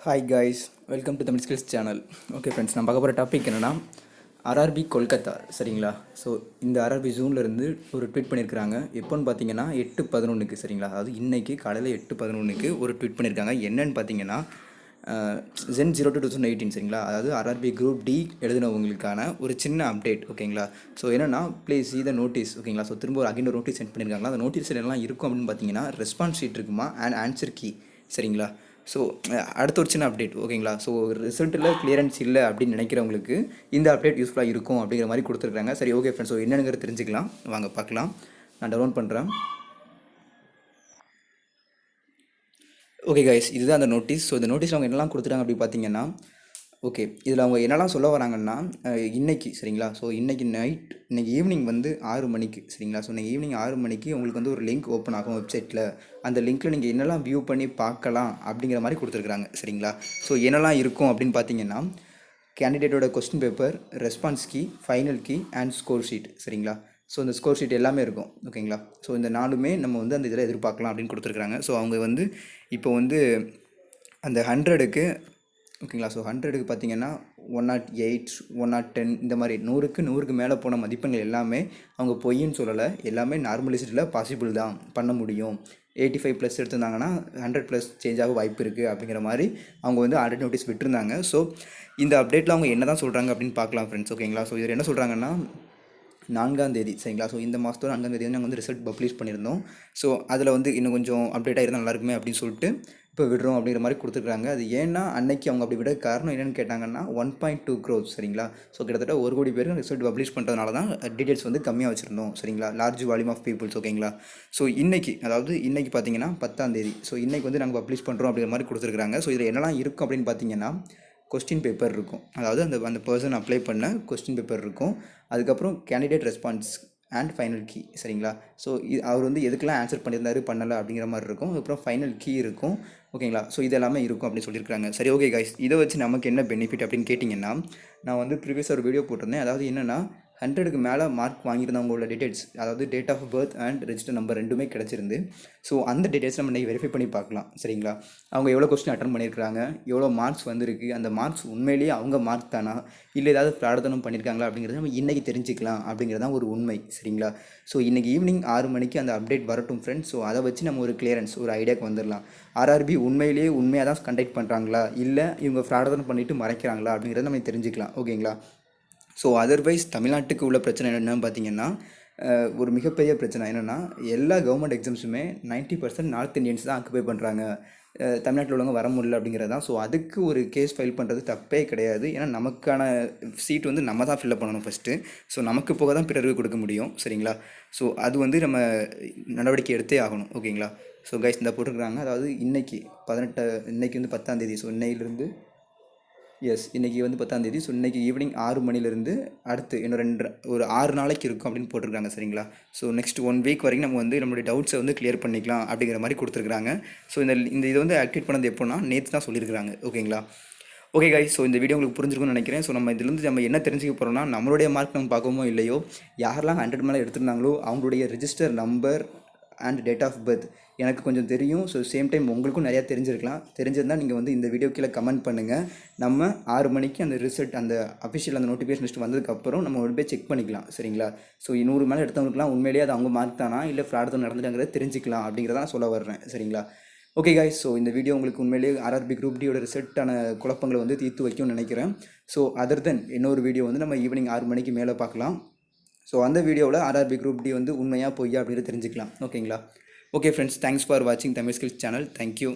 Hi guys, welcome to Tamil skills channel. Okay friends, நான் பார்க்க போகிற டாபிக் என்னென்னா ஆர்ஆர்பி கொல்கத்தா. சரிங்களா? ஸோ இந்த ஆர்ஆர்பி ஜூன்லேருந்து ஒரு ட்வீட் பண்ணியிருக்காங்க. எப்போன்னு பார்த்தீங்கன்னா 8/11 சரிங்களா? அதாவது இன்றைக்கி காலையில் 8/11 ஒரு ட்வீட் பண்ணியிருக்காங்க. என்னன்னு பார்த்தீங்கன்னா Zen 02/2018 சரிங்களா? அதாவது ஆர்ஆர்பி குரூப் டி எழுதினவங்களுக்கான ஒரு சின்ன அப்டேட். ஓகேங்களா? ஸோ என்னென்னா ப்ளீஸ் சி த நோட்டீஸ். ஓகேங்களா? ஸோ திரும்ப ஒரு அகைன் ஒரு நோட்டீஸ் சென்ட் பண்ணியிருக்காங்களா? அந்த நோட்டீஸில் எல்லாம் இருக்கும் அப்படின்னு பார்த்தீங்கன்னா ரெஸ்பான்ஸ் ஷீட் இருக்குமா அண்ட் ஆன்சர் கீ. சரிங்களா? ஸோ அடுத்த ஒரு சின்ன அப்டேட். ஓகேங்களா? ஸோ ரிசல்ட்டில் கிளியரன்ஸ் இல்லை அப்படின்னு நினைக்கிறவங்களுக்கு இந்த அப்டேட் யூஸ்ஃபுல்லாக இருக்கும் அப்படிங்கிற மாதிரி கொடுத்துருக்காங்க. சரி, ஓகே ஃப்ரெண்ட்ஸ், ஸோ என்னென்னு தெரிஞ்சுக்கலாம் வாங்க பார்க்கலாம். நான் டவுன்லோட் பண்ணுறேன். ஓகே கைஸ், இதுதான் அந்த நோட்டீஸ். ஸோ இந்த நோட்டீஸில் அவங்க என்னெல்லாம் கொடுத்துட்டாங்க அப்படி பார்த்தீங்கன்னா, ஓகே இதில் அவங்க என்னெல்லாம் சொல்ல வராங்கன்னா இன்றைக்கி சரிங்களா? ஸோ இன்றைக்கி ஈவினிங் வந்து 6 மணிக்கு சரிங்களா? ஸோ இன்றைக்கி ஈவினிங் 6 மணிக்கு உங்களுக்கு வந்து ஒரு லிங்க் ஓப்பன் ஆகும் வெப்சைட்டில். அந்த லிங்க்கில் நீங்கள் என்னெல்லாம் வியூ பண்ணி பார்க்கலாம் அப்படிங்கிற மாதிரி கொடுத்துருக்குறாங்க. சரிங்களா? ஸோ என்னெல்லாம் இருக்கும் அப்படின்னு பார்த்தீங்கன்னா கேண்டிடேட்டோட question paper, response key, final key and score sheet. சரிங்களா? ஸோ இந்த ஸ்கோர் ஷீட் எல்லாமே இருக்கும். ஓகேங்களா? ஸோ இந்த நாலுமே நம்ம வந்து அந்த இதில் எதிர்பார்க்கலாம் அப்படின்னு கொடுத்துருக்குறாங்க. ஸோ அவங்க வந்து இப்போ வந்து அந்த 100க்கு ஓகேங்களா? ஸோ 100க்கு பார்த்தீங்கன்னா 108, 110 இந்த மாதிரி 100க்கு மேலே போன மதிப்பெண்கள் எல்லாமே அவங்க பொய்ன்னு சொல்லலை. எல்லாமே நார்மலிஸ்டில் பாசிபிள் தான், பண்ண முடியும். 85+ எடுத்திருந்தாங்கன்னா 100+ சேஞ்சாக வாய்ப்பு இருக்குது அப்படிங்கிற மாதிரி அவங்க வந்து ஆல்ரெடி நோட்டீஸ் விட்டுருந்தாங்க. ஸோ இந்த அப்டேட்டில் அவங்க என்ன தான் சொல்கிறாங்க அப்படின்னு பார்க்கலாம் ஃப்ரெண்ட்ஸ். ஓகேங்களா? ஸோ இதில் என்ன சொல்கிறாங்கன்னா 4ஆம் தேதி சரிங்களா? ஸோ இந்த மாதத்தோட 4ஆம் தேதி வந்து நாங்கள் வந்து ரிசல்ட் பப்ளிஷ் பண்ணியிருந்தோம். ஸோ அதில் வந்து இன்னும் கொஞ்சம் அப்டேட் ஆகிருந்தால் நல்லாயிருக்குமே அப்படின்னு சொல்லிட்டு இப்போ விடுறோம் அப்படிங்கிற மாதிரி கொடுத்துருக்காங்க. அது ஏன்னா அன்னைக்கு அவங்க அப்படி விட காரணம் என்னென்னு கேட்டாங்கன்னா 1.2 crores சரிங்களா? ஸோ கிட்டத்தட்ட 1 கோடி பேர் ரிசல்ட் பப்ளிஷ் பண்ணுறதுனால தான் டீட்டெயில்ஸ் வந்து கம்மியாக வச்சுருந்தோம். சரிங்களா? Large volume of peoples. ஓகேங்களா? ஸோ இன்றைக்கி பார்த்தீங்கன்னா 10ஆம் தேதி. ஸோ இன்றைக்கி வந்து நாங்கள் பப்ளிஷ் பண்ணுறோம் அப்படிங்கிற மாதிரி கொடுத்துருக்காங்க. ஸோ இதில் என்னெல்லாம் இருக்கும் அப்படின்னு பார்த்தீங்கன்னா கொஸ்டின் பேப்பர் இருக்கும். அதாவது அந்த பர்சன் அப்ளை பண்ண கொஸ்டின் பேப்பர் இருக்கும். அதுக்கப்புறம் candidate response and final key. சரிங்களா? ஸோ அவர் வந்து எதுக்கெல்லாம் ஆன்சர் பண்ணியிருந்தாரு பண்ணலை அப்படிங்கிற மாதிரி இருக்கும். அதுக்கப்புறம் ஃபைனல் கீ இருக்கும். ஓகேங்களா? ஸோ இது எல்லாமே இருக்கும் அப்படின்னு சொல்லியிருக்காங்க. சரி, ஓகே கைஸ், இதை வச்சு நமக்கு என்ன பெனிஃபிட் அப்படின்னு கேட்டிங்கன்னா, நான் வந்து ப்ரீவியஸாக ஒரு வீடியோ போட்டிருந்தேன். அதாவது என்னென்னா 100க்கு மேலே மார்க் வாங்கியிருந்தவங்களோட டீட்டெயில்ஸ், அதாவது date of birth and register number ரெண்டுமே கிடச்சிருந்து. ஸோ அந்த டீட்டெயில்ஸ் நம்ம இன்றைக்கி வெரிஃபை பண்ணி பார்க்கலாம். சரிங்களா? அவங்க எவ்வளோ கொஸ்டின் அட்டன் பண்ணியிருக்காங்க, எவ்வளோ மார்க்ஸ் வந்திருக்கு, அந்த மார்க்ஸ் உண்மையிலேயே அவங்க மார்க் தானா, இல்லை ஏதாவது ஃப்ராடத்தனம் பண்ணியிருக்காங்களா அப்படிங்கிறத நம்ம இன்றைக்கி தெரிஞ்சுக்கலாம். அப்படிங்கிறதான் ஒரு உண்மை. சரிங்களா? ஸோ இன்றைக்கி ஈவினிங் 6 மணிக்கு அந்த அப்டேட் வரட்டும் ஃப்ரெண்ட்ஸ். ஸோ அதை வச்சு நம்ம ஒரு கிளியரன்ஸ், ஒரு ஐடியாவுக்கு வந்துடலாம். ஆர்ஆர்பி உண்மையாக தான் கண்டக்ட் பண்ணுறாங்களா, இல்லை இவங்க ஃப்ராடத்தனம் பண்ணிவிட்டு மறைக்கிறாங்களா அப்படிங்கிறத நம்ம தெரிஞ்சுக்கலாம். ஓகேங்களா? ஸோ அதர்வைஸ் தமிழ்நாட்டுக்கு உள்ள பிரச்சனை என்னென்னு பார்த்தீங்கன்னா, ஒரு மிகப்பெரிய பிரச்சனை என்னென்னா எல்லா கவர்மெண்ட் எக்ஸாம்ஸுமே 90% நார்த் இந்தியன்ஸ் தான் ஆக்குபை பண்ணுறாங்க. தமிழ்நாட்டில் உள்ளவங்க வர முடியல அப்படிங்கிறது தான். ஸோ அதுக்கு ஒரு கேஸ் ஃபைல் பண்ணுறது தப்பே கிடையாது. ஏன்னா நமக்கான சீட் வந்து நம்ம தான் ஃபில்அப் பண்ணணும் ஃபஸ்ட்டு. ஸோ நமக்கு போக தான் பிறருக்கு கொடுக்க முடியும். சரிங்களா? ஸோ அது வந்து நம்ம நடவடிக்கை எடுத்தே ஆகணும். ஓகேங்களா? ஸோ கைஸ் இந்த போட்டிருக்கிறாங்க. அதாவது இன்றைக்கி வந்து 10ஆம் தேதி. ஸோ இன்னையிலிருந்து இன்றைக்கி வந்து 10ஆம் தேதி. ஸோ இன்றைக்கி ஈவினிங் 6 மணிலேருந்து அடுத்து இன்னும் ஒரு 6 நாளைக்கு இருக்கும் அப்படின்னு போட்டிருக்காங்க. சரிங்களா? ஸோ நெக்ஸ்ட் 1 வீக் வரைக்கும் நம்ம வந்து நம்மளுடைய டவுட்ஸை வந்து கிளியர் பண்ணிக்கலாம் அப்படிங்கிற மாதிரி கொடுத்துருக்காங்க. ஸோ இந்த இதை வந்து ஆக்டிவேட் பண்ணது எப்போனா நேற்று தான் சொல்லியிருக்காங்க. ஓகேங்களா? ஓகே கைஸ், ஸோ இந்த வீடியோ உங்களுக்கு புரிஞ்சிருக்கும்னு நினைக்கிறேன். ஸோ நம்ம நம்ம என்ன தெரிஞ்சுக்க போகிறோம்னா, நம்மளுடைய மார்க் நம்ம பார்க்கமோ இல்லையோ, யாரெல்லாம் 100 மேலே எடுத்திருந்தாங்களோ அவங்களுடைய register number and date of birth எனக்கு கொஞ்சம் தெரியும். ஸோ சேம் டைம் உங்களுக்கும் நிறையா தெரிஞ்சிருந்தால் நீங்கள் வந்து இந்த வீடியோ கீழே கமெண்ட் பண்ணுங்கள். நம்ம 6 மணிக்கு அந்த ரிசல்ட், அந்த அஃபிஷியல் அந்த நோட்டிஃபிகேஷன் லிஸ்ட் வந்ததுக்கப்புறம் நம்ம ஒரு போய் செக் பண்ணிக்கலாம். சரிங்களா? ஸோ 100 மேலே எடுத்தவங்களுக்குலாம் உண்மையிலேயே அது அவங்க மார்க் தானா, இல்லை ஃப்ராட் தான் நடந்துட்டாங்கிறத தெரிஞ்சிக்கலாம் அப்படிங்கிறதான் சொல்ல வர்றேன். சரிங்களா? ஓகே கைஸ், ஸோ இந்த வீடியோ உங்களுக்கு உண்மையிலேயே ஆர்ஆர்பி குரூப் டியோட ரிசல்ட்டான குழப்பங்களை வந்து தீர்த்து வைக்கும்னு நினைக்கிறேன். ஸோ அதர் தென் இன்னொரு வீடியோ வந்து நம்ம ஈவினிங் 6 மணிக்கு மேலே பார்க்கலாம். ஸோ அந்த வீடியோவில் ஆர்ஆர்பி குரூப் டி வந்து உண்மையாக பொய்யா அப்படிங்கிறது தெரிஞ்சுக்கலாம். ஓகேங்களா? ஓகே ஃப்ரெண்ட்ஸ், தேங்க்ஸ் ஃபார் வாட்சிங் தமிழ் ஸ்கில்ஸ் சேனல். தேங்க்யூ.